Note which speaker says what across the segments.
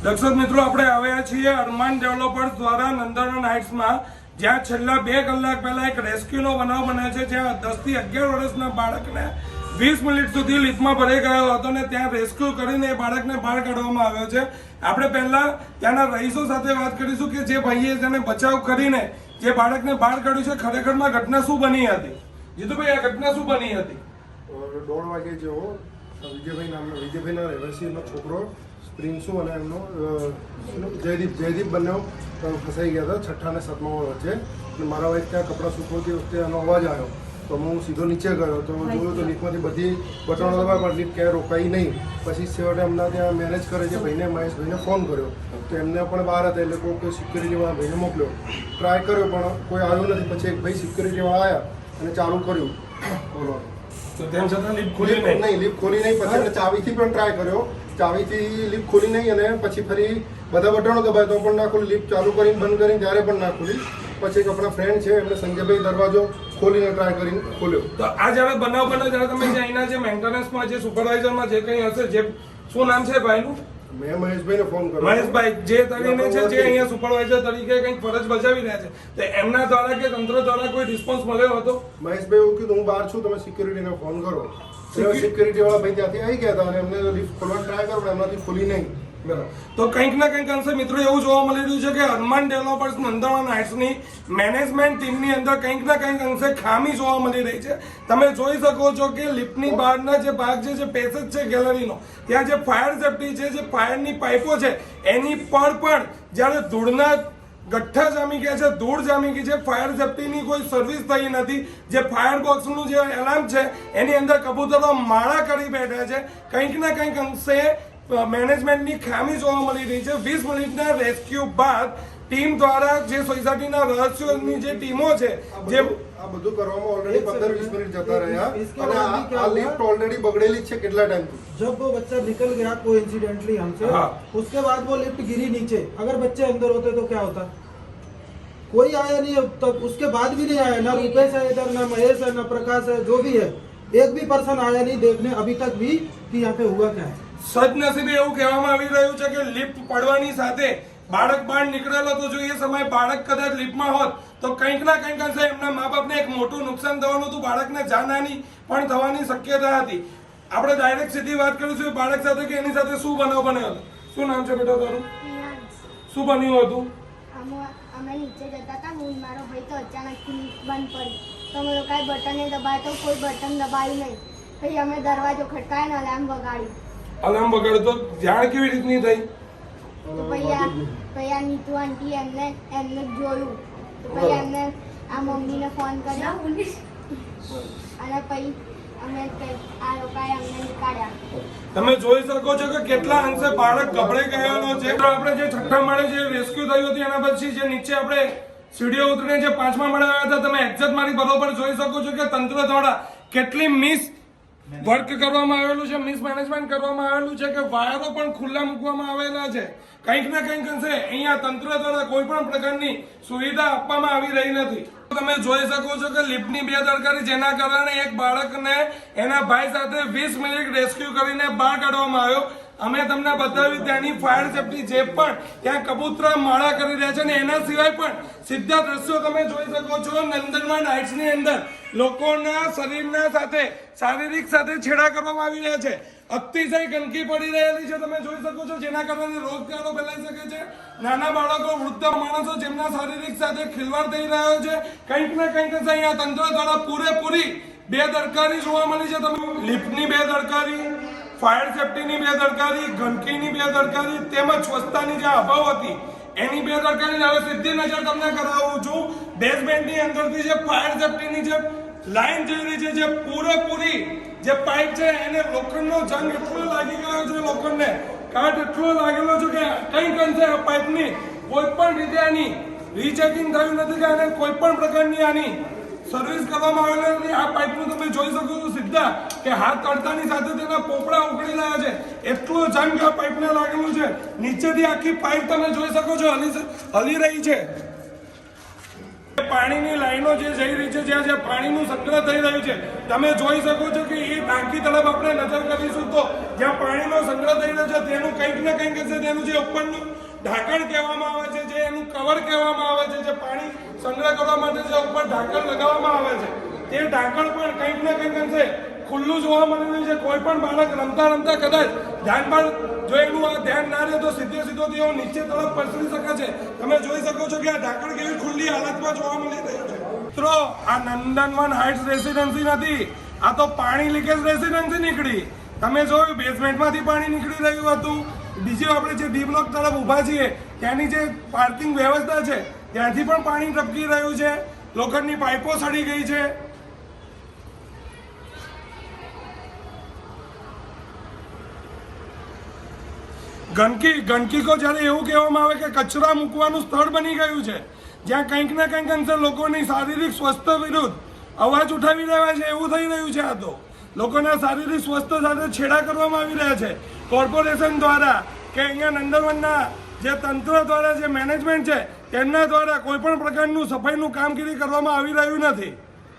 Speaker 1: દર્શક મિત્રો, આપણે આવ્યા છીએ અરમાન ડેવલપર્સ દ્વારા નંદનવન હાઇટ્સમાં, જ્યાં છેલ્લા 2 કલાક પહેલા એક રેસ્ક્યુનો બનાવ બન્યો છે, જ્યાં 10 થી 11 વર્ષના બાળકને 20 મિનિટ સુધી લિફ્ટમાં ભરાઈ ગયો હતો ને ત્યાં રેસ્ક્યુ કરીને એ બાળકને બહાર કાઢવામાં આવ્યો છે. આપણે પહેલા ત્યાંના રહીશો સાથે વાત કરીશું કે જે ભાઈએ તેને બચાવ કરીને જે બાળકને બહાર કાઢ્યું છે, ખરેખરમાં ઘટના શું બની હતી? જીતુભાઈ, આ ઘટના શું બની હતી?
Speaker 2: 1:30 વાગે જેવો વિજયભાઈના રહેવાસીનો છોકરો પ્રિન્સુ અને એમનો જયદીપ બંને ફસાઈ ગયા હતા 6ઠા અને 7મા વચ્ચે. અને મારા વાઈફ ત્યાં કપડાં સૂકવતી વખતે એનો અવાજ આવ્યો તો હું સીધો નીચે ગયો તો જોયું તો લિફ્ટમાંથી બધી બટનો દબાવ્યા પણ લિફ્ટ ક્યાંય રોકાઈ નહીં. પછી છેવટે એમના ત્યાં મેનેજ કરે છે ભાઈને, મહેશભાઈને ફોન કર્યો તો એમને પણ બહાર હતા એટલે કોઈ સિક્યુરિટીવાળા ભાઈને મોકલ્યો. ટ્રાય કર્યો પણ કોઈ આવ્યું નથી. પછી એક ભાઈ સિક્યુરિટીવાળા આવ્યા અને ચાલુ કર્યું બોલવાનું.
Speaker 1: તો તેમ છતાં લિફ્ટ ખુલી નહીં.
Speaker 2: લિફ્ટ ખોલી નહીં. પછી એમને ચાવીથી પણ ટ્રાય કર્યો, ચાવીથી લિફ્ટ ખોલી નહીં અને પછી ફરી બધા બટનો દબાય તો પણ ના ખોલી. લિફ્ટ ચાલુ કરીને બંધ કરીને ત્યારે પણ ના ખોલી. પછી એક આપણા ફ્રેન્ડ છે એમને સંજયભાઈ દરવાજો ખોલીને ટ્રાય કરીને ખોલ્યો.
Speaker 1: તો આ જ્યારે બનાવ બન્યો ત્યારે તમે જે અહીંના જે મેન્ટેનન્સમાં જે સુપરવાઇઝરમાં જે કંઈ હશે, જે શું નામ છે ભાઈનું?
Speaker 2: મેં મહેશભાઈને ફોન કર્યો.
Speaker 1: મહેશભાઈ જે તરીને છે, જે અહીંયા સુપરવાઇઝર તરીકે કંઈક ફરજ બજાવી રહ્યા છે, તો એમના દ્વારા કે તંત્ર દ્વારા કોઈ રિસ્પોન્સ મળ્યો હતો?
Speaker 2: મહેશભાઈ એવું કીધું હું બહાર છું, તમે સિક્યુરિટીને ફોન કરો. સિક્યુરિટી વાળા ભાઈ ત્યાંથી આવી ગયા હતા અને એમને લિફ્ટ ખોલવા ટ્રાય કર્યો પણ એમનાથી ખોલી નહીં.
Speaker 1: તો કંઈક ના કંઈક અંશે મિત્રો એવું જોવા મળી રહ્યું છે કે અરમાન ડેવલપર્સ નંદનવન હાઇટ્સની મેનેજમેન્ટ ટીમની અંદર કંઈક ના કંઈક અંશે ખામી જોવા મળી રહી છે. તમે જોઈ શકો છો કે લિફ્ટની બહારના જે ભાગ છે, જે પેસેજ છે ગેલેરીનો, ત્યાં જે ફાયર સેફટી છે, જે ફાયરની પાઇપો છે, એની પર પણ જ્યારે ધૂળના ગઠ્ઠા જામી ગયા છે, ધૂળ જામી ગઈ છે, ફાયર સેફટીની કોઈ સર્વિસ થઈ નથી. જે ફાયર બોક્સનું જે એલાર્મ છે એની અંદર કબૂતરો માળા કરી બેઠા છે. કંઈક ના કંઈક અંશે મેનેજમેન્ટની ખામી જોવા મળી રહી છે. 20 મિનિટના રેસ્ક્યુ બાદ ટીમ દ્વારા જે સોસાયટીના રહસ્યોની જે ટીમો છે, જે
Speaker 2: આ બધું કરવામાં ઓલરેડી 15-20 મિનિટ જતા રહ્યા અને આ લિફ્ટ ઓલરેડી બગડેલી છે કેટલા ટાઈમથી.
Speaker 3: जब वो बच्चा निकल गया कोइंसिडेंटली हमसे, उसके बाद वो लिफ्ट गिरी नीचे. अगर बच्चे अंदर होते तो क्या होता? कोई आया नहीं अब तक, उसके बाद भी नहीं आया. ना रूपेश है इधर, ना महेश है, ना प्रकाश है, जो भी है, एक भी पर्सन आया नहीं देखने अभी तक भी कि यहाँ पे हुआ क्या है.
Speaker 1: સદનસીબે એવું કહેવામાં આવી રહ્યું છે કે લિફ્ટ પડવાની સાથે બાળક બહાર નીકળેલો તો જો એ સમયે બાળક કદાચ લિફ્ટમાં હોત તો કંઈક ના કંઈક અંશે એમના મા બાપને એક મોટું નુકસાન થવાનું હતું. બાળકને જાનહાની પણ થવાની શક્યતા હતી. આપણે ડાયરેક્ટ સીધી વાત કરીશું બાળક સાથે કે એની સાથે શું બનાવ બન્યો હતો. શું નામ છે બેટા તારું? શું બન્યું હતું?
Speaker 4: અમે નીચે જતા હતા, હું મારો ભાઈ તો અચાનકથી લિફ્ટ બંધ પડી તો અમે લોકોએ બટને દબાય તો કોઈ બટન દબાયું નહીં. પછી અમે દરવાજો ખટકાયો ને અલાર્મ વગાડ્યું.
Speaker 1: અલાર્મ વગાડ્યો તો જાણ કેવી રીતની થઈ?
Speaker 4: તો પછી આ નીતુ આંટી એમને જોયું તો પછી એમને આ મમ્મીને ફોન કર્યો અને પછી અમે આ લોકોએ અમને નીકાળ્યા.
Speaker 1: તમે જોઈ શકો છો કે કેટલા અંશે બાળક ગભરાઈ ગયેલો છે. આપણે જે 6ઠ્ઠા માળે જે રેસ્ક્યુ થયું હતું એના પછી જે નીચે આપણે સીડીઓ ઉતરીને જે 5મા માળે આવ્યા હતા, તમે એક્ઝેક્ટ મારી બરોબર જોઈ શકો છો કે તંત્ર દ્વારા કેટલી મિસ વર્ક કરવામાં આવેલું છે, મિસમેનેજમેન્ટ કરવામાં આવેલું છે કે વાયરો પણ ખુલ્લા મૂકવામાં આવેલા છે. કંઈક ના કંઈક અંશે અહીંયા તંત્ર દ્વારા કોઈ પણ પ્રકારની સુવિધા આપવામાં આવી રહી નથી. તમે જોઈ શકો છો કે લિફ્ટની બેદરકારી, જેના કારણે એક બાળકને એના ભાઈ સાથે 20 મિનિટ રેસ્ક્યુ કરીને બહાર કાઢવામાં આવ્યો. અમે તમને બતાવ્યું ત્યાંની ફાયર સેફટી, જે પણ ત્યાં કબૂતરા માળા કરી રહ્યા છે અને એના સિવાય પણ સીધા દ્રશ્યો તમે જોઈ શકો છો. નંદનવન હાઇટ્સની અંદર લોકોના શરીરના સાથે શારીરિક સાથે છેડા કરવામાં આવી રહ્યા છે. અતિશય ગંદકી પડી રહેલી છે, તમે જોઈ શકો છો, જેના કારણે રોગચાળો ફેલાઈ શકે છે. નાના બાળકો, વૃદ્ધ માણસો જેમના શારીરિક સાથે ખિલવાડ થઈ રહ્યો છે. કંઈક ના કંઈક અહીંયા તંત્ર દ્વારા પૂરેપૂરી બેદરકારી જોવા મળી છે. તમે લિફ્ટની બેદરકારી, ફાયર સેફટીની બેદરકારી, ગંદકીની બેદરકારી તેમજ સ્વચ્છતાની જે અભાવ હતી એની બેદરકારી. હવે સીધી નજર તમને કરાવું છું. બેઝમેન્ટની અંદરથી જે ફાયર સેફટીની જે લાઈન જઈ રહી છે, જે પૂરેપૂરી જે પાઇપ છે એને લોખંડનો જંગ એટલો લાગી ગયો છે, લોખંડને કાટ એટલો લાગેલો છે કે કંઈક અંશે આ પાઇપની કોઈ પણ રીતે આની રીચેકિંગ થયું નથી કે આને કોઈ પણ પ્રકારની આની સર્વિસ કરવામાં આવેલી નથી. આ પાઇપનું તમે જોઈ શકો છો સીધા કે હાથ તડતાની સાથે તેના પોપડા ઉકળી રહ્યા છે. એટલો જંગ આ પાઇપને લાગેલું છે. નીચેથી આખી પાઇપ તમે જોઈ શકો છો હલી રહી છે. પાણીની લાઈનો જે જઈ રહી છે, જ્યાં જ્યાં પાણીનું સંગ્રહ થઈ રહ્યું છે, તમે જોઈ શકો છો કે એ ટાંકી તરફ આપણે નજર કરીશું તો જ્યાં પાણીનો સંગ્રહ થઈ રહ્યો છે તેનું કંઈક ને કંઈક હશે, તેનું જે ઉપરનું ઢાંકણ કહેવામાં આવે છે, જે એનું કવર કહેવામાં આવે છે, જે પાણી સંગ્રહ કરવા માટે જે ઉપર ઢાંકણ લગાવવામાં આવે છે, તે ઢાંકણ પણ કંઈક ને કંઈક અંશે ખુલ્લું જોવા મળી રહ્યું છે. કોઈ પણ બાળક રમતા રમતા કદાચ ધ્યાન પર જો એનું આ ધ્યાન ના રહે તો સીધો તેઓ નીચે તરફ પસરી શકે છે. તમે જોઈ શકો છો કે આ ઢાંકણ કેવી ખુલ્લી હાલતમાં જોવા મળી રહ્યું છે. મિત્રો, આ નંદનવન હાઇટ્સ રેસિડેન્સી નથી, આ તો પાણી લીકેજ રેસિડેન્સી નીકળી. તમે જોયું બેઝમેન્ટમાંથી પાણી નીકળી રહ્યું હતું. બીજું આપણે જે ડી બ્લોક તરફ ઊભા છીએ ત્યાંની જે પાર્કિંગ વ્યવસ્થા છે ત્યાંથી પણ પાણી ટપકી રહ્યું છે. લોખંડની પાઇપો સડી ગઈ છે. ગંદકી કો જ્યારે એવું કહેવામાં આવે કે કચરા મૂકવાનું સ્થળ બની ગયું છે, જ્યાં કંઈક ને કંઈક અંશે લોકોની શારીરિક સ્વાસ્થ્ય વિરુદ્ધ અવાજ ઉઠાવી રહ્યા છે, એવું થઈ રહ્યું છે. આ તો લોકોના શારીરિક સ્વાસ્થ્ય સાથે છેડા કરવામાં આવી રહ્યા છે કોર્પોરેશન દ્વારા કે અહીંયા નંદનવનના જે તંત્ર દ્વારા, જે મેનેજમેન્ટ છે તેમના દ્વારા કોઈ પણ પ્રકારનું સફાઈનું કામગીરી કરવામાં આવી રહ્યું નથી.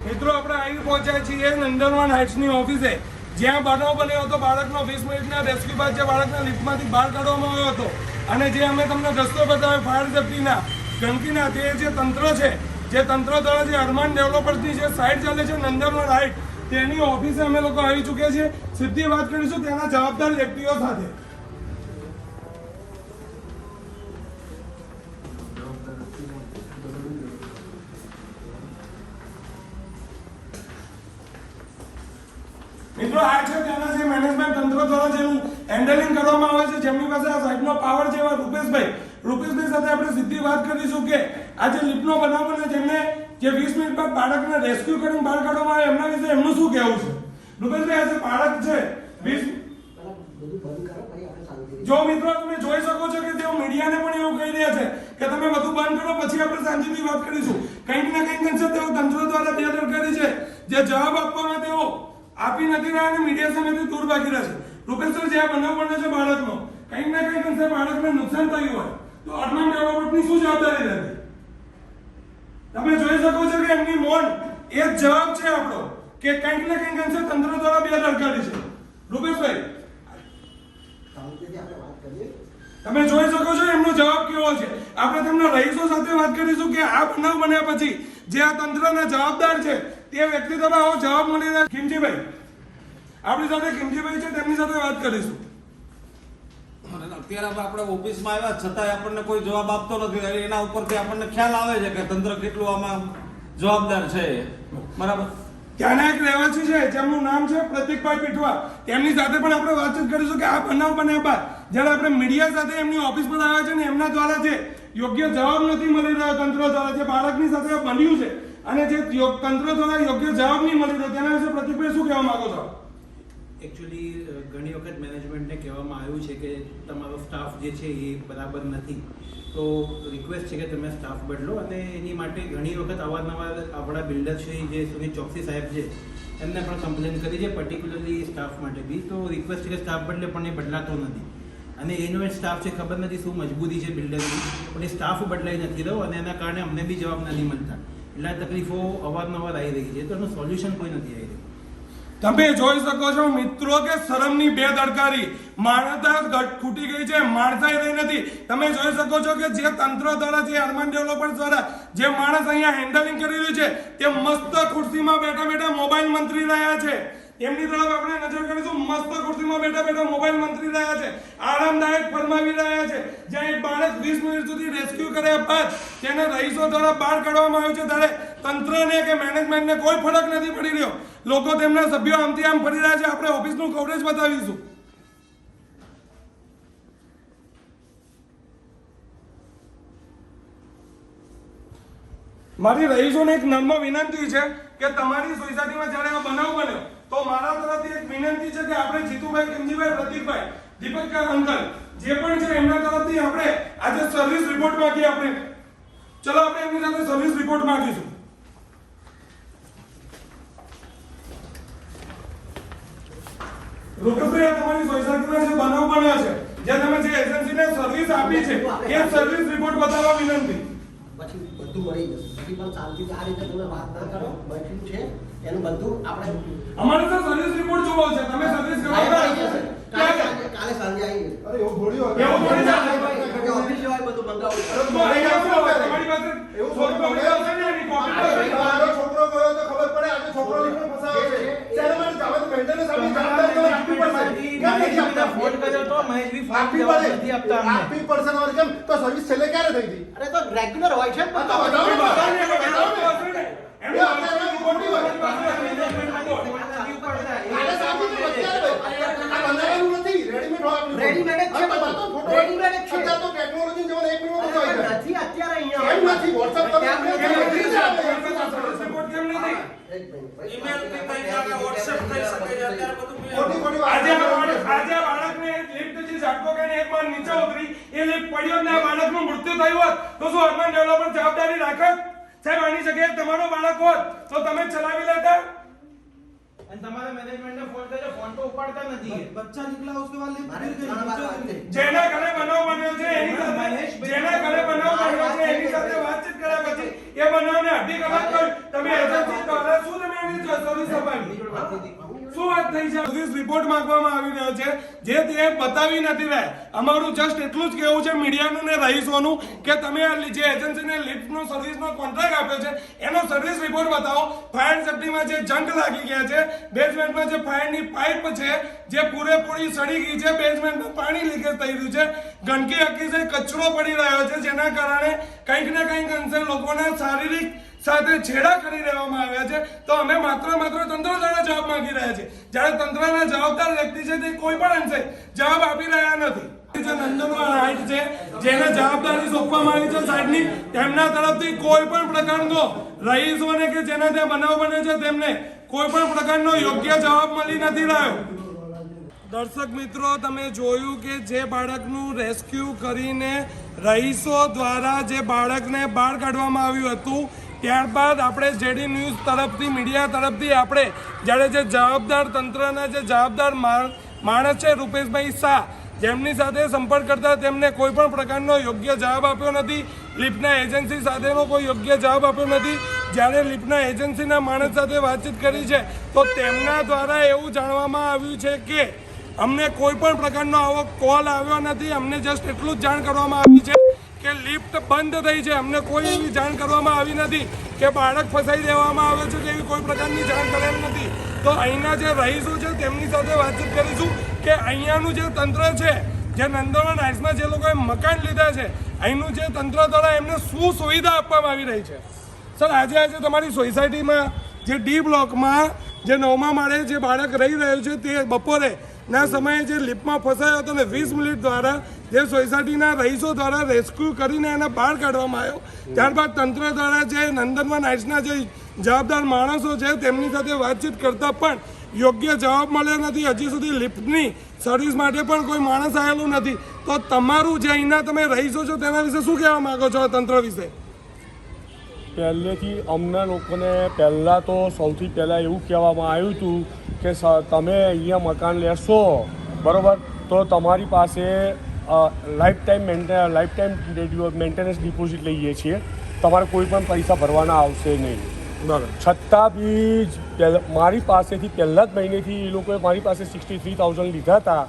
Speaker 1: મિત્રો, આપણે આવી પહોંચ્યા છીએ નંદનવન હાઇટ્સની ઓફિસે, જ્યાં બનાવ બન્યો હતો. બાળકનો 20 મિનિટના રેસ્ક્યુ બાદ જે બાળકને લિફ્ટમાંથી બહાર કાઢવામાં આવ્યો હતો અને જે અમે તમને રસ્તો બતાવ્યો ફાયર સેફ્ટીના ગંદકીના, તે જે તંત્ર છે, જે તંત્ર દ્વારા જે અરમાન ડેવલપર્સની જે સાઇટ ચાલે છે નંદનવન હાઇટ, તેની ઓફિસે અમે લોકો આવી ચૂક્યા છીએ. સીધી વાત કરીશું તેના જવાબદાર વ્યક્તિઓ સાથે. મિત્રો, આ છે તેના જે મેનેજમેન્ટ તંત્ર દ્વારા જેનું હેન્ડલિંગ કરવામાં આવે છે, જેમની પાસે આ સાઇટનો પાવર છે, એવા રૂપેશભાઈ સાથે આપણે સીધી વાત કરીશું કે આ જે લિફ્ટનો બનાવ બને, જેમને જે 20 મિનિટ બાદ બાળકને રેસ્ક્યુ કરીને બહાર કાઢવામાં આવે, એમના વિશે એમનું શું કહેવું છે? રૂપેશભાઈ, આ જે બાળક છે 20 જો મિત્રો તમે જોઈ શકો છો કે તેઓ મીડિયાને પણ એવું કહી રહ્યા છે કે તમે બધું બંધ કરો, પછી આપણે શાંતિથી વાત કરીશું. કંઈક ને કંઈક અંશે તેઓ તંત્ર દ્વારા બેદરકારી છે, જે જવાબ આપવામાં તેઓ આપી નથી રહ્યા અને મીડિયા સામેથી દૂર ભાગી રહ્યા છે. રૂપેશ, જે આ બનાવ બન્યો છે બાળકનો, કંઈક ને કંઈક અંશે બાળકને નુકસાન થયું હોય તો અરમાન ડેવલપમેન્ટની શું જવાબદારી રહેતી? તમે જોઈ શકો છો કે એમની મૌન એ જ જવાબ છે આપણો કે કંઈક ને કંઈક અંશે તંત્ર દ્વારા બેદરકારી છે. રૂપેશભાઈ, તમે જોઈ શકો છો એમનો જવાબ કેવો છે. આપણે તેમના રહીશો સાથે વાત કરીશું કે આ બનાવ બન્યા પછી જે આ તંત્રના જવાબદાર છે તે વ્યક્તિ દ્વારા આવો જવાબ મળી રહ્યા. ખીમજીભાઈ, આપણી સાથે ખીમજીભાઈ છે, તેમની સાથે વાત કરીશું.
Speaker 5: અત્યારે આપણે ઓફિસમાં આવ્યા છતાંય આપણને કોઈ જવાબ આપતો નથી. એના ઉપરથી આપણને ખ્યાલ આવે છે કે તંત્ર કેટલું આમાં જવાબદાર છે. બરાબર.
Speaker 1: ત્યાંના એક રહેવાસી છે જેમનું નામ છે પ્રતિકભાઈ પીઠવા, તેમની સાથે પણ આપણે વાતચીત કરીશું કે આ બનાવ બન્યા બાદ જ્યારે આપણે મીડિયા સાથે એમની ઓફિસ પર આવ્યા છે ને એમના દ્વારા જે યોગ્ય જવાબ નથી મળી રહ્યો તંત્ર દ્વારા, જે બાળકની સાથે બન્યું છે અને જે તંત્ર દ્વારા યોગ્ય જવાબ નહીં મળી રહ્યો, તેના વિશે પ્રતિકભાઈ શું કહેવા માંગો છો?
Speaker 6: એકચ્યુઅલી ઘણી વખત મેનેજમેન્ટને કહેવામાં આવ્યું છે કે તમારો સ્ટાફ જે છે એ બરાબર નથી, તો રિક્વેસ્ટ છે કે તમે સ્ટાફ બદલો. અને એની માટે ઘણી વખત અવારનવાર આપણા બિલ્ડરશ્રી જે સુનિલ ચોકસી સાહેબ છે એમને પણ કમ્પ્લેન કરી છે, પર્ટિક્યુલરલી સ્ટાફ માટે બી. તો રિક્વેસ્ટ છે કે સ્ટાફ બદલે, પણ એ બદલાતો નથી. અને એનો એ સ્ટાફ છે, ખબર નથી શું મજબૂરી છે બિલ્ડરની, પણ એ સ્ટાફ બદલાઈ નથી રહ્યો અને એના કારણે અમને બી જવાબ નથી મળતા. એટલે આ તકલીફો અવારનવાર આવી રહી છે, તો એનું સોલ્યુશન કોઈ નથી આવી રહ્યું.
Speaker 1: તમે જોઈ શકો છો મિત્રો કે શરમની બેદરકારી, માણસતા ખૂટી ગઈ છે, માણસાઈ રહી નથી. તમે જોઈ શકો છો કે જે તંત્ર દ્વારા, જે અરમાન ડેવલપર્સ દ્વારા જે માણસ અહીંયા હેન્ડલિંગ કરી રહ્યું છે તે મસ્ત ખુરશીમાં બેઠા બેઠા મોબાઈલ મંત્રી રહ્યા છે. એમની તરફ આપણે નજર કરીશું. મસ્ત ખુરશીમાં બેઠા બેઠા મોબાઈલ મંત્રી રહ્યા છે, આરામદાયક ફરમાવી રહ્યા છે. જ્યાં એક બાળક 20 મિનિટ સુધી રેસ્ક્યુ કર્યા બાદ તેને રહીશો દ્વારા બહાર કાઢવામાં આવ્યું છે, ત્યારે તંત્રને કે મેનેજમેન્ટને કોઈ ફરક નથી પડી રહ્યો. લોકો તેમના સભ્યો આમથી આમ ફરી રહ્યા છે. આપણે ઓફિસનું કવરેજ બતાવીશું. મારી રહીશોને એક નમ્ર વિનંતી છે કે તમારી સોસાયટીમાં જ્યારે આ બનાવ બન્યો તો મારા તરફથી એક વિનંતી છે કે આપણે જીતુભાઈ, ખીમજીભાઈ, પ્રતિકભાઈ, દીપક અંકલ જે પણ છે એમના તરફથી આપણે આજે સર્વિસ રિપોર્ટ માંગીએ. આપણે ચલો આપણે એમની સાથે સર્વિસ રિપોર્ટ માંગીશું. રૂપેશભાઈ, તમારી સોસાયટીમાં જે બનાવ બન્યો છે, જે તમે જે એજન્સીને સર્વિસ આપી છે એ સર્વિસ રિપોર્ટ બતાવવા વિનંતી.
Speaker 7: પછી બધું મળી જશે. પછી પણ શાંતિથી આ રીતે તમે વાત ના કરો, બેઠું છે એનું બધું આપણે
Speaker 1: અમારે તો સર્વિસ રિપોર્ટ જોવો છે, તમે સર્વિસ
Speaker 7: કાલે આવી
Speaker 1: કરાવો
Speaker 7: જશે. કાલે સાંજે આવી જશે.
Speaker 2: અરે એવું થોડી હોય.
Speaker 1: એવું થોડી ચાલે.
Speaker 7: ઓફિસ જવાય બધું મંગાવું.
Speaker 1: તો અહીંયા શું હોય? તમારી પાસે
Speaker 2: એવું
Speaker 1: થોડી
Speaker 2: થોડું
Speaker 1: કોપી આવશે ને એની કોપી તો
Speaker 2: આજે મારો છોકરો ગયો તો ખબર પડે, આજે છોકરો લીધો ફસાયો છે. શેના માટે જાવે તો મેન્ટેનન્સ આપણી જવાબદારી તો આપવી પડશે. કેમ નથી આપતા?
Speaker 6: ફોન કર્યો તો મહેશભાઈ ફોન
Speaker 2: આપવી
Speaker 6: જવાબ
Speaker 2: પડે.
Speaker 6: નથી આપતા અમને.
Speaker 2: આપવી પડશે ને. કેમ તો સર્વિસ છેલ્લે ક્યારે થઈ હતી?
Speaker 7: અરે તો રેગ્યુલર હોય છે
Speaker 2: હા, તો બતાવો ને, બતાવો ને, બતાવો ને.
Speaker 1: એમ
Speaker 2: એ અત્યારે ખોટી હોય. કાલે સાંજે તો અત્યારે હોય. આ બનાવેલું નથી. રેડીમેડ હોય આપણું.
Speaker 7: રેડીમેડ જ છે
Speaker 2: હા, તો બતાવો ફોટો.
Speaker 7: રેડીમેડ જ છે.
Speaker 2: અત્યારે તો ટેકનોલોજી જમાનો 1 મિનિટમાં બધું આવી જાય.
Speaker 7: નથી અત્યારે અહીંયા
Speaker 2: કેમ નથી? WhatsApp પર
Speaker 7: કેમ નથી?
Speaker 2: કેમ નથી?
Speaker 1: સર્વિસ રિપોર્ટ કેમ નથી?
Speaker 5: ઈમેલ થી કઈ આપણે WhatsApp થઈ શકે છે અત્યારે બધું
Speaker 2: ખોટી ખોટી વાત.
Speaker 1: આજે આ બાળકને લિફ્ટ જે ઝાટકો કરીને એક વાર નીચે ઉતરી, એ લિફ્ટ પડ્યો ને આ બાળકનું મૃત્યુ થયું હોત તો શું અર્બન ડેવલપર જવાબદારી રાખત? સાહેબ આની જગ્યાએ તમારો બાળક હોત તો તમે ચલાવી લેતા?
Speaker 6: અને તમારા મેનેજમેન્ટને ફોન કર્યો, ફોન તો ઉપાડતા નથી.
Speaker 3: बच्चा निकला उसके बाद लिफ्ट गिर गई,
Speaker 7: बार
Speaker 3: नीचे
Speaker 7: बात
Speaker 3: उतरी।
Speaker 7: नहीं।
Speaker 1: જેના ઘરે બનાવ બન્યો છે એની સાથે જેના ઘરે બનાવ બન્યો છે એની સાથે વાતચીત કર્યા પછી એ બનાવને અઢી કલાક પર તમે એજન્સી દ્વારા શું તમે એની સર્વિસ અપાવી? શું વાત થઈ છે? સર્વિસ રિપોર્ટ માંગવામાં આવી રહ્યો છે જે તે બતાવી નથી રહ્યા. અમારું જસ્ટ એટલું જ કહેવું છે મીડિયાનું ને રહીશોનું કે તમે આ જે એજન્સીને લિફ્ટનો સર્વિસનો કોન્ટ્રાક્ટ આપ્યો છે એનો સર્વિસ રિપોર્ટ બતાવો. ફાયર સેફ્ટીમાં જે જંગ લાગી ગયા છે, બેઝમેન્ટમાં જે ફાયરની પાઇપ છે જે પૂરેપૂરી સડી ગઈ છે, બેઝમેન્ટમાં પાણી લીકેજ થઈ રહ્યું છે, ગંદકી આખી છે, કચરો પડી રહ્યો છે, જેના કારણે કંઈક ને કંઈક અંશે લોકોના શારીરિક સાથે છેડા કરી દેવામાં આવ્યા છે. તો અમે માત્ર તંત્ર દ્વારા જવાબ માંગી રહ્યા છીએ, જ્યારે તંત્રના જવાબદાર વ્યક્તિ છે તે કોઈ પણ અંશે જવાબ આપી રહ્યા નથી. જે નંદનવાન હાઈટ છે જેને જવાબદારી સોંપવામાં આવી છે સાહેબની, તેમના તરફથી કોઈ પણ પ્રકારનો રહીશોને કે જેના ત્યાં બનાવ બને છે તેમને કોઈ પણ પ્રકારનો યોગ્ય જવાબ મળી નથી રહ્યો. દર્શક મિત્રો, તમે જોયું કે જે બાળકનું રેસ્ક્યુ કરીને રહીશો દ્વારા જે બાળકને બહાર કાઢવામાં આવ્યું હતું, ત્યારબાદ આપણે જેડી ન્યૂઝ તરફથી મીડિયા તરફથી આપણે જ્યારે જે જવાબદાર તંત્રના જે જવાબદાર માણસ છે રૂપેશભાઈ શાહ, જેમની સાથે સંપર્ક કરતા તેમને કોઈ પણ પ્રકારનો યોગ્ય જવાબ આપ્યો નથી. લિફ્ટના એજન્સી સાથેનો કોઈ યોગ્ય જવાબ આપ્યો નથી. જ્યારે લિફ્ટના એજન્સીના માણસ સાથે વાતચીત કરી છે તો તેમના દ્વારા એવું જાણવામાં આવ્યું છે કે અમને કોઈ પણ પ્રકારનો આવો કોલ આવ્યો નથી. અમને જસ્ટ એટલું જ જાણ કરવામાં આવી છે કે લિફ્ટ બંધ થઈ છે. અમને કોઈ એવી જાણ કરવામાં આવી નથી કે બાળક ફસાઈ દેવામાં આવે છે કે એવી કોઈ પ્રકારની જાણ કરેલ નથી. તો અહીંના જે રહીશો છે તેમની સાથે વાતચીત કરીશું કે અહીંયાનું જે તંત્ર છે, જે નંદનવાન હાઇટ્સમાં જે લોકોએ મકાન લીધા છે, અહીંનું જે તંત્ર દ્વારા એમને શું સુવિધા આપવામાં આવી રહી છે? સર, આજે તમારી સોસાયટીમાં જે ડી બ્લોકમાં જે 9મા માળે જે બાળક રહી રહ્યું છે તે બપોરે ના સમયે જે લિફ્ટમાં ફસાયો હતો ને 20 મિનિટ દ્વારા જે સોસાયટીના રહીશો દ્વારા રેસ્ક્યુ કરીને એને બહાર કાઢવામાં આવ્યો. ત્યારબાદ તંત્ર દ્વારા જે નંદનવાન હાઇટ્સના જે જવાબદાર માણસો છે તેમની સાથે વાતચીત કરતા પણ યોગ્ય જવાબ મળ્યો નથી. હજી સુધી લિફ્ટની સર્વિસ માટે પણ કોઈ માણસ આવેલું નથી. તો તમારું જે અહીંના તમે રહીશો છો તેના વિશે શું કહેવા માંગો છો તંત્ર વિશે?
Speaker 8: પહેલેથી અમને લોકોને પહેલાં તો સૌથી પહેલાં એવું કહેવામાં આવ્યું હતું કે તમે અહીંયા મકાન લેશો બરાબર તો તમારી પાસે લાઈફ ટાઈમ મેન્ટેનન્સ ડિપોઝિટ લઈએ છીએ, તમારે કોઈ પણ પૈસા ભરવાના આવશે નહીં. બરાબર. છતાં બી મારી પાસેથી પહેલા જ મહિનેથી એ લોકોએ મારી પાસે 63,000 લીધા હતા,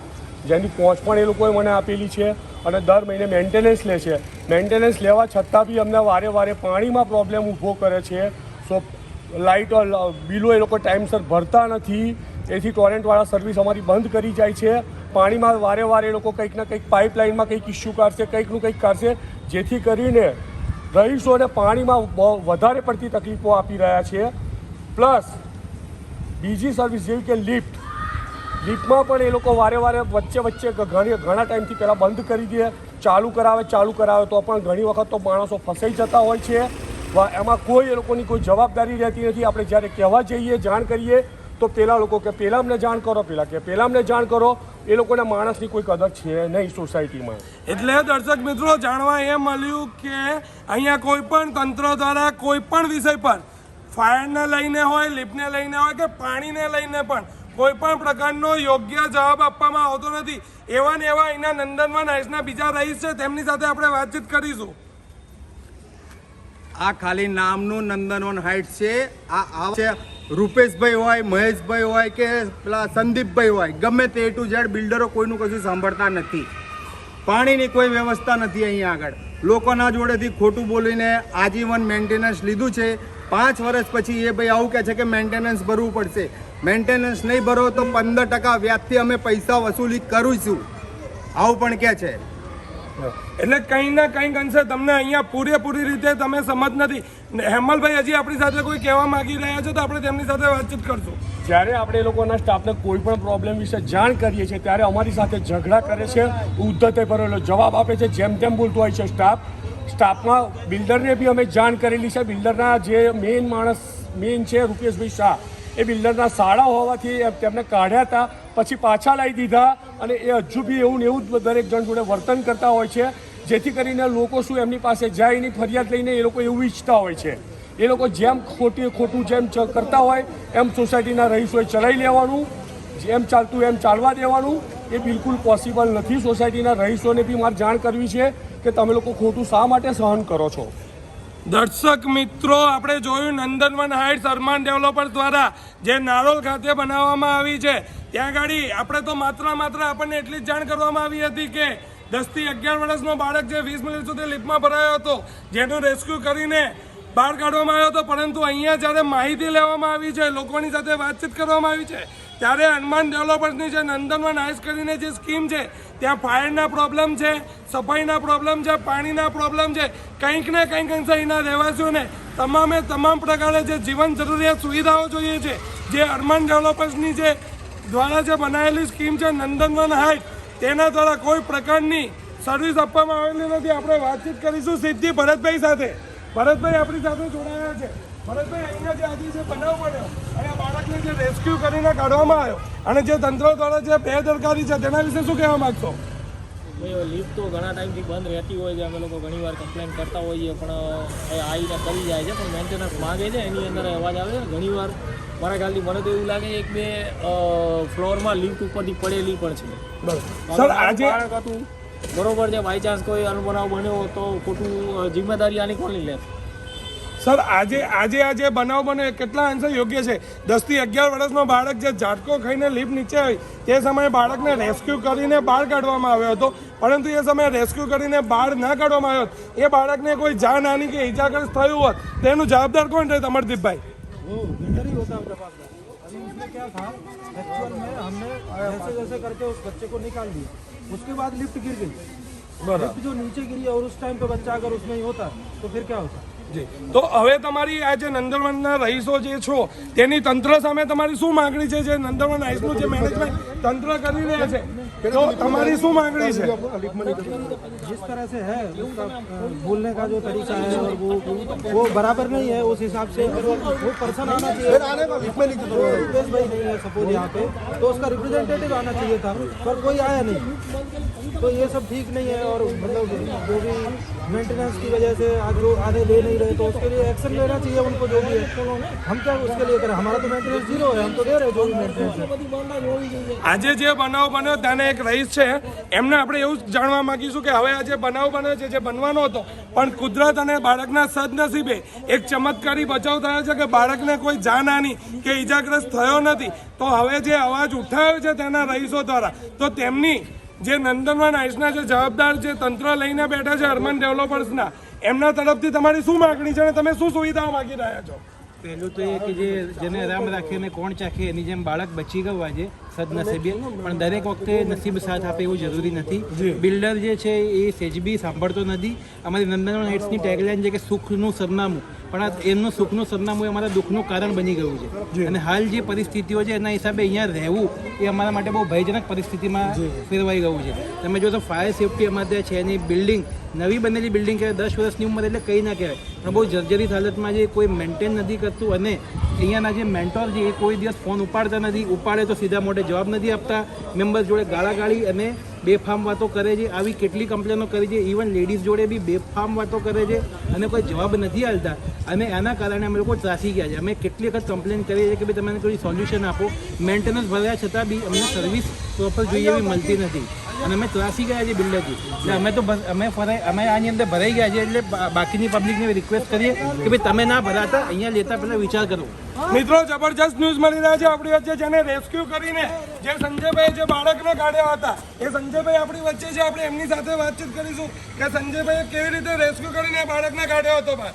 Speaker 8: જેની પહોંચ પણ એ લોકોએ મને આપેલી છે અને દર મહિને મેન્ટેનન્સ લે છે. મેન્ટેનન્સ લેવા છતાં બી અમને વારે વારે પાણીમાં પ્રોબ્લેમ ઊભો કરે છે. સો લાઇટ બિલો એ લોકો ટાઈમસર ભરતા નથી, એથી ટોરેન્ટવાળા સર્વિસ અમારી બંધ કરી જાય છે. પાણીમાં વારે વારે એ લોકો કંઈક ને કંઈક પાઇપલાઇનમાં કંઈક ઇસ્યુ કાઢશે, કંઈકનું કંઈક કાઢશે, જેથી કરીને રહીશોને પાણીમાં બહુ વધારે પડતી તકલીફો આપી રહ્યા છે. પ્લસ બીજી સર્વિસ જેવી કે લિફ્ટમાં પણ એ લોકો વારે વારે વચ્ચે ઘણા ટાઈમથી પહેલાં બંધ કરી દે, ચાલુ કરાવે તો પણ ઘણી વખત તો માણસો ફસાઈ જતા હોય છે. એમાં કોઈ એ લોકોની કોઈ જવાબદારી રહેતી નથી. આપણે જ્યારે કહેવા જઈએ, જાણ કરીએ તો પેલા લોકો કે પહેલાં અમને જાણ કરો, પહેલાં અમને જાણ કરો. એ લોકોને માણસની કોઈ કદર છે નહીં સોસાયટીમાં.
Speaker 1: એટલે દર્શક મિત્રો, જાણવા એ મળ્યું કે અહીંયા કોઈ પણ તંત્ર દ્વારા કોઈ પણ વિષય પર ફાયરને લઈને હોય, લિફ્ટને લઈને હોય કે પાણીને લઈને પણ કોઈ પણ પ્રકારનો યોગ્ય જવાબ આપવામાં આવતો નથી. એવા ને એવા અહીંના નંદનવાન હાઇટ્સના બીજા રહીશ છે, તેમની સાથે આપણે વાતચીત કરીશું.
Speaker 9: આ ખાલી નામનું નંદનવન હાઇટ્સ છે. આ છે રૂપેશભાઈ હોય, મહેશભાઈ હોય કે પેલા સંદીપભાઈ હોય, ગમે તે A to Z બિલ્ડરો કોઈનું કશું સાંભળતા નથી. પાણીની કોઈ વ્યવસ્થા નથી અહીંયા આગળ. લોકોના જોડેથી ખોટું બોલીને આજીવન મેન્ટેનન્સ લીધું છે. 5 વર્ષ પછી એ ભાઈ આવું કહે છે કે મેન્ટેનન્સ ભરવું પડશે. મેન્ટેનન્સ નહીં ભરો તો 15% વ્યાજથી અમે પૈસા વસૂલી કરીશું, આવું પણ કહે છે.
Speaker 1: એટલે કંઈ ના કંઈક અંશે તમને અહીંયા પૂરેપૂરી રીતે તમે સમજ નથી. હેમલભાઈ હજી આપણી સાથે કોઈ કહેવા માંગી રહ્યા છે તો આપણે તેમની સાથે વાતચીત કરશું.
Speaker 8: જ્યારે આપણે એ લોકોના સ્ટાફને કોઈ પણ પ્રોબ્લેમ વિશે જાણ કરીએ છીએ ત્યારે અમારી સાથે ઝઘડા કરે છે, ઉદ્ધતે ભરેલો જવાબ આપે છે, જેમ તેમ બોલતો હોય છે સ્ટાફમાં. બિલ્ડરને બી અમે જાણ કરેલી છે. બિલ્ડરના જે મેઇન છે રૂપેશભાઈ શાહ, એ બિલ્ડરના શાળા હોવાથી તેમને કાઢ્યા હતા, પછી પાછા લાવી દીધા, અને એ હજુ બી એવું ને એવું જ દરેક જણ જોડે વર્તન કરતા હોય છે, જેથી કરીને લોકો શું એમની પાસે જાય એની ફરિયાદ લઈને એ લોકો એવું ઈચ્છતા હોય છે. એ લોકો જેમ ખોટું જેમ કરતા હોય એમ સોસાયટીના રહીશોએ ચલાવી લેવાનું, જેમ ચાલતું એમ ચાલવા દેવાનું. એ બિલકુલ પોસિબલ નથી. સોસાયટીના રહીશોને બી મારે જાણ કરવી છે કે તમે લોકો ખોટું શા માટે સહન કરો છો.
Speaker 1: દર્શક મિત્રો, આપણે જોયું નંદનવન હાઇટ્સ અરમાન ડેવલપર્સ દ્વારા જે નારોલ ખાતે બનાવવામાં આવી છે, ત્યાં ગાડી આપણે તો માત્ર આપણને એટલી જ જાણ કરવામાં આવી હતી કે 10 થી 11 વર્ષનો બાળક જે 20 મિનિટ સુધી લિફ્ટમાં ભરાયો હતો, જેનું રેસ્ક્યુ કરીને બહાર કાઢવામાં આવ્યો હતો. પરંતુ અહીંયા જ્યારે માહિતી લેવામાં આવી છે, લોકોની સાથે વાતચીત કરવામાં આવી છે, ત્યારે અરમાન ડેવલપર્સની જે નંદનવન હાઇટ્સ કરીને જે સ્કીમ છે, ત્યાં ફાયરના પ્રોબ્લેમ છે, સફાઈના પ્રોબ્લેમ છે, પાણીના પ્રોબ્લેમ છે. કંઈક ને કંઈક અંશે અહીંના રહેવાસીઓને તમામ પ્રકારે જે જીવન જરૂરિયાત સુવિધાઓ જોઈએ છે, જે અરમાન ડેવલપર્સની જે દ્વારા જે બનાવેલી સ્કીમ છે નંદનવન હાઇટ, તેના દ્વારા કોઈ પ્રકારની સર્વિસ આપવામાં આવેલી નથી. આપણે વાતચીત કરીશું સીધી ભરતભાઈ સાથે. ભરતભાઈ આપણી સાથે જોડાયા છે. ભરતભાઈ, અહીંયા જે આજે જે બનાવ બન્યો અને બાળકને જે રેસ્ક્યુ કરીને કાઢવામાં આવ્યો અને જે તંત્ર દ્વારા જે બેદરકારી છે, તેના વિશે શું કહેવા માંગશો?
Speaker 10: લિફ્ટ તો ઘણા ટાઈમથી બંધ રહેતી હોય છે. અમે લોકો ઘણીવાર કમ્પ્લેન કરતા હોઈએ, પણ આવીને કરી જાય છે, પણ મેન્ટેનન્સ માગે છે, એની અંદર અવાજ આવે છે. ઘણીવાર મારા ખ્યાલથી મને તો એવું લાગે 1-2 ફ્લોરમાં લિફ્ટ ઉપરથી પડેલી પણ છે.
Speaker 1: સર, આજે
Speaker 10: હતું બરોબર છે, બાય ચાન્સ કોઈ અનબનાવ બન્યો તો ખોટું જિમ્મેદારી આની કોની લે?
Speaker 1: સર, આજે આ જે બનાવ બને કેટલા અંશે યોગ્ય છે? 10 થી 11 વર્ષનો બાળક જે ઝાટકો ખાઈને લિફ્ટ નીચે આવી, તે સમયે બાળકને રેસ્ક્યુ કરીને બહાર કાઢવામાં આવ્યો હતો, પરંતુ એ સમયે રેસ્ક્યુ કરીને બહાર ના કાઢવામાં આવ્યો, એ બાળકને કોઈ જાનહાનિ કે ઇજાગ્રસ્ત થયું હોત, તેનું જવાબદાર કોણ રહે? અમરદીપભાઈ.
Speaker 3: बिल्डर ही होता है जवाबदार. अभी उसमें क्या था, एक्चुअल में हमने जैसे करके उस बच्चे को निकाल दिया, उसके बाद लिफ्ट गिर गई. लिफ्ट जो नीचे गिरी और उस टाइम पे बच्चा अगर उसमें ही होता तो फिर क्या होता?
Speaker 1: જી, તો હવે તમારી આ જે નંદનવનના રહીશો જે છો, તેની તંત્ર સામે તમારી શું માંગણી છે? જે નંદનવન હાઇટ્સનું જે મેનેજમેન્ટ તંત્ર કરી રહ્યા છે, તો તમારી શું માંગણી છે?
Speaker 3: जिस तरह से है उसका बोलने का जो तरीका है और वो बराबर नहीं है. उस हिसाब से वो पर्सन आना चाहिए. रुपेश भाई नहीं है सपोज यहाँ पे, तो उसका रिप्रेजेंटेटिव आना चाहिए था, पर कोई आया नहीं. तो ये सब ठीक नहीं है. और मतलब जो भी मेंटेनेंस की वजह से आज जो आधे ले नहीं रहे, तो उसके लिए एक्शन लेना चाहिए उनको. जो भी है हम क्या उसके लिए करें? हमारा तो मेंटेनेंस 0 है, हम तो दे रहे जो भी मेंटेनेंस है.
Speaker 1: આજે જે બનાવ બન્યો ત્યાંને એક રહીશ છે, એમને આપણે એવું જાણવા માંગીશું કે હવે આ જે બનાવ બન્યો છે, જે બનવાનો હતો, પણ કુદરત અને બાળકના સદનસીબે એક ચમત્કારી બચાવ થયો છે કે બાળકને કોઈ જાનહાનિ કે ઇજાગ્રસ્ત થયો નથી. તો હવે જે અવાજ ઉઠાવ્યો છે તેના રહીશો દ્વારા, તો તેમની જે નંદનવન હાઇટ્સના જે જવાબદાર જે તંત્ર લઈને બેઠા છે અરમાન ડેવલપર્સના, એમના તરફથી તમારી શું માગણી છે અને તમે શું સુવિધાઓ માગી રહ્યા છો?
Speaker 6: પહેલું તો એ કે જેને રામ રાખે અને કોણ ચાખે, એની જેમ બાળક બચી ગયું આજે સદનસીબે, પણ દરેક વખતે નસીબ સાથ આપે એવું જરૂરી નથી. બિલ્ડર જે છે એ સેજ બી સાંભળતો નથી. અમારી નંદનવન હાઇટ્સની ટેગલાઇન છે કે સુખનું સરનામું, પણ એમનું સુખનું સરનામું એ અમારા દુઃખનું કારણ બની ગયું છે. અને હાલ જે પરિસ્થિતિઓ છે એના હિસાબે અહીંયા રહેવું એ અમારા માટે બહુ ભયજનક પરિસ્થિતિમાં ફેરવાઈ ગયું છે. તમે જો તો ફાયર સેફટી અમારે ત્યાં છે, એની બિલ્ડિંગ નવી બનેલી બિલ્ડિંગ કહેવાય, 10 વર્ષની ઉંમર એટલે કંઈ ના કહેવાય, પણ બહુ જર્જરિત હાલતમાં જે કોઈ મેન્ટેન નથી કરતું. અને અહીંયાના જે મેન્ટોર છે એ કોઈ દિવસ ફોન ઉપાડતા નથી, ઉપાડે તો સીધા મોઢે જવાબ નથી આપતા, મેમ્બર જોડે ગાળાગાળી અને બેફામ વાતો કરે છે. આવી કેટલી કમ્પ્લેનો કરી છે, ઇવન લેડીઝ જોડે બી બેફામ વાતો કરે છે અને કોઈ જવાબ નથી આપતા. અને એના કારણે અમે લોકો ત્રાસી ગયા છે. અમે કેટલી વખત કમ્પ્લેન કરીએ છીએ કે ભાઈ તમે કોઈ સોલ્યુશન આપો. મેન્ટેનન્સ ભર્યા છતાં બી અમને સર્વિસ પ્રોપર જોઈએ એવી મળતી નથી. અને અમે ત્રાસી ગયા છીએ બિલ્ડરથી. એટલે અમે આની અંદર ભરાઈ ગયા છીએ. એટલે બાકીની પબ્લિકને રિક્વેસ્ટ કરીએ કે ભાઈ તમે ના ભરાતા, અહીંયા લેતા પહેલા વિચાર કરો.
Speaker 1: મિત્રો જબરજસ્ત ન્યૂઝ મળી રહ્યા છે આપણી વચ્ચે, જેને રેસ્ક્યુ કરીને જે સંજયભાઈ જે બાળકને કાઢ્યા હતા એ સંજયભાઈ આપણી વચ્ચે છે. આપણે એમની સાથે વાતચીત કરીશું કે સંજયભાઈએ કેવી રીતે રેસ્ક્યુ કરીને બાળકને કાઢ્યો હતો બહાર.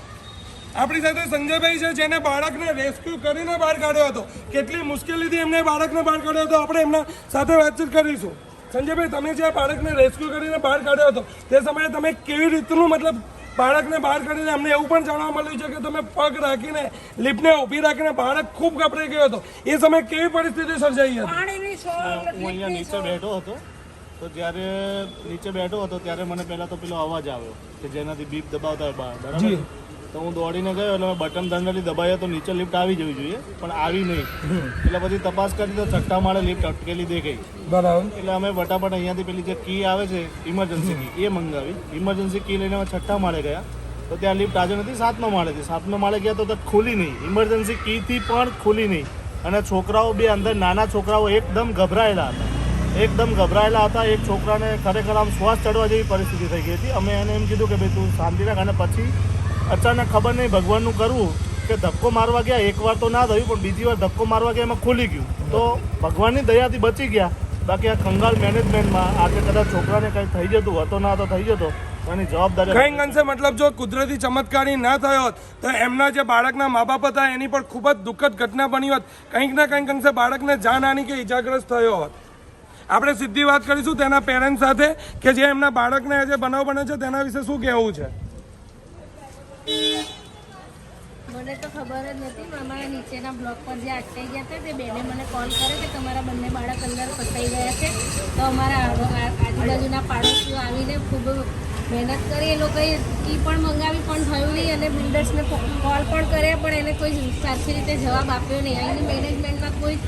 Speaker 1: આપણી સાથે સંજયભાઈ છે જેને બાળકને રેસ્ક્યુ કરીને બહાર કાઢ્યો હતો. કેટલી મુશ્કેલીથી એમને બાળકને બહાર કાઢ્યો હતો, આપણે એમના સાથે વાતચીત કરીશું. સંજયભાઈ, તમે જે બાળકને રેસ્ક્યુ કરીને બહાર કાઢ્યો હતો તે સમયે તમે કેવી રીતનું મતલબ બાળકને બહાર કાઢીને અમને એવું પણ જાણવા મળ્યું છે કે તમે પગ રાખીને લિફ્ટને ઊભી રાખીને બાળક ખૂબ ગભરાઈ ગયો હતો, એ સમયે કેવી પરિસ્થિતિ સર્જાઈ હતી?
Speaker 10: હું અહીંયા નીચે બેઠો હતો, તો જ્યારે નીચે બેઠો હતો ત્યારે મને પહેલાં તો પેલો અવાજ આવ્યો કે જેનાથી બીપ દબાવતા હોય બહાર, બરાબર? તો હું દોડીને ગયો એટલે મેં બટન દંડલી દબાવ્યો તો નીચે લિફ્ટ આવી જવી જોઈએ, પણ આવી નહીં. એટલે પછી તપાસ કરી તો છઠ્ઠા માળે લિફ્ટ અટકેલી દેખાઈ.
Speaker 1: બરાબર.
Speaker 10: એટલે અમે ફટાફટ અહીંયાથી પેલી જે કી આવે છે ઇમરજન્સી કી, એ મંગાવી. ઇમરજન્સી કી લઈને અમે છઠ્ઠા માળે ગયા તો ત્યાં લિફ્ટ આજે નથી, 7મા માળે હતી. 7મા માળે ગયા તો ખુલી નહીં, ઇમરજન્સી કીથી પણ ખુલી નહીં. અને છોકરાઓ બે અંદર, નાના છોકરાઓ એકદમ ગભરાયેલા હતા. એક છોકરાને ખરેખર આમ શ્વાસ ચડવા જેવી પરિસ્થિતિ થઈ ગઈ હતી. અમે એને એમ કીધું કે ભાઈ તું શાંતિ રાખ. અને પછી અચાનક ખબર નહીં ભગવાનનું કરવું કે ધક્કો મારવા ગયા, એકવાર તો ના થયું પણ બીજી વાર ધક્કો મારવા ગયા એમાં ખુલી ગયું. તો ભગવાનની દયાથી બચી ગયા. બાકી આ ખંગાલ મેનેજમેન્ટમાં આજે કદાચ છોકરાને કંઈ થઈ જતું હતો ના તો થઈ જતો, એની જવાબદારી
Speaker 1: કંઈક અંશે મતલબ જો કુદરતી ચમત્કારી ના થયો હોત તો એમના જે બાળકના મા બાપ હતા એની પણ ખૂબ જ દુઃખદ ઘટના બની હોત. કંઈક ના કંઈક અંશે બાળકને જાનહાનિ કે ઇજાગ્રસ્ત થયો હોત. આપણે સીધી વાત કરીશું તેના પેરેન્ટ્સ સાથે કે જે એમના બાળકને જે બનાવ બને છે તેના વિશે શું કહેવું છે.
Speaker 11: મને તો ખબર જ નથી. અમારા નીચેના બ્લોક પર જે અટકાઈ ગયા હતા તે બેને મને કોલ કર્યો કે તમારા બંને બાળક અંદર ફસાઈ ગયા છે. તો અમારા આજુબાજુના પાડોશીઓ આવીને ખૂબ મહેનત કરી. એ લોકોએ કી પણ મંગાવી પણ થયું નહીં અને બિલ્ડર્સને કોલ પણ કર્યા પણ એને કોઈ સાચી રીતે જવાબ આપ્યો નહીં. અહીંની મેનેજમેન્ટમાં કોઈ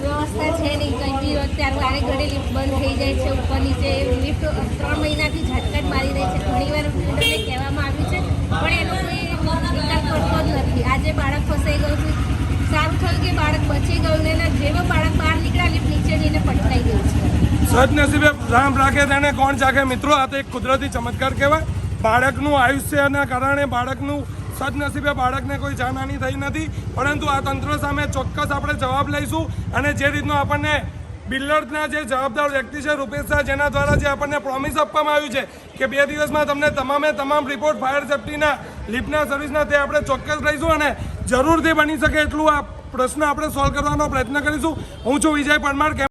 Speaker 11: વ્યવસ્થા છે નહીં. કંઈ બી હોય ત્યારે વારે ઘડે લિફ્ટ બંધ થઈ જાય છે, ઉપર નીચે. લિફ્ટ 3 મહિનાથી ઝટકટ મારી રહી છે. ઘણીવાર બિલ્ડરને કહેવામાં આવ્યું છે પણ એનો કોઈ નિકાલ કરતો જ નથી. આજે બાળક ફસાઈ ગયું છે. સારું થયું કે બાળક બચી ગયું ને જેવો બાળક બહાર નીકળ્યા લિફ્ટ નીચે જઈને પટકાઈ ગયું છે.
Speaker 1: સદનસીબે રામ રાખે તેને કોણ ચાખે. મિત્રો, આ તો એક કુદરતી ચમત્કાર કહેવાય. બાળકનું આયુષ્યના કારણે બાળકનું સદનસીબે બાળકને કોઈ જાનહાનિ થઈ નથી, પરંતુ આ તંત્ર સામે ચોક્કસ આપણે જવાબ લઈશું. અને જે રીતનો આપણને બિલ્ડરના જે જવાબદાર વ્યક્તિ છે રૂપેશ શાહ, જેના દ્વારા જે આપણને પ્રોમિસ આપવામાં આવ્યું છે કે 2 દિવસમાં તમને તમામ રિપોર્ટ ફાયર સેફ્ટીના લિફ્ટના સર્વિસના તે આપણે ચોક્કસ લઈશું અને જરૂરથી બની શકે એટલું આ પ્રશ્ન આપણે સોલ્વ કરવાનો પ્રયત્ન કરીશું. હું છું વિજય પરમાર.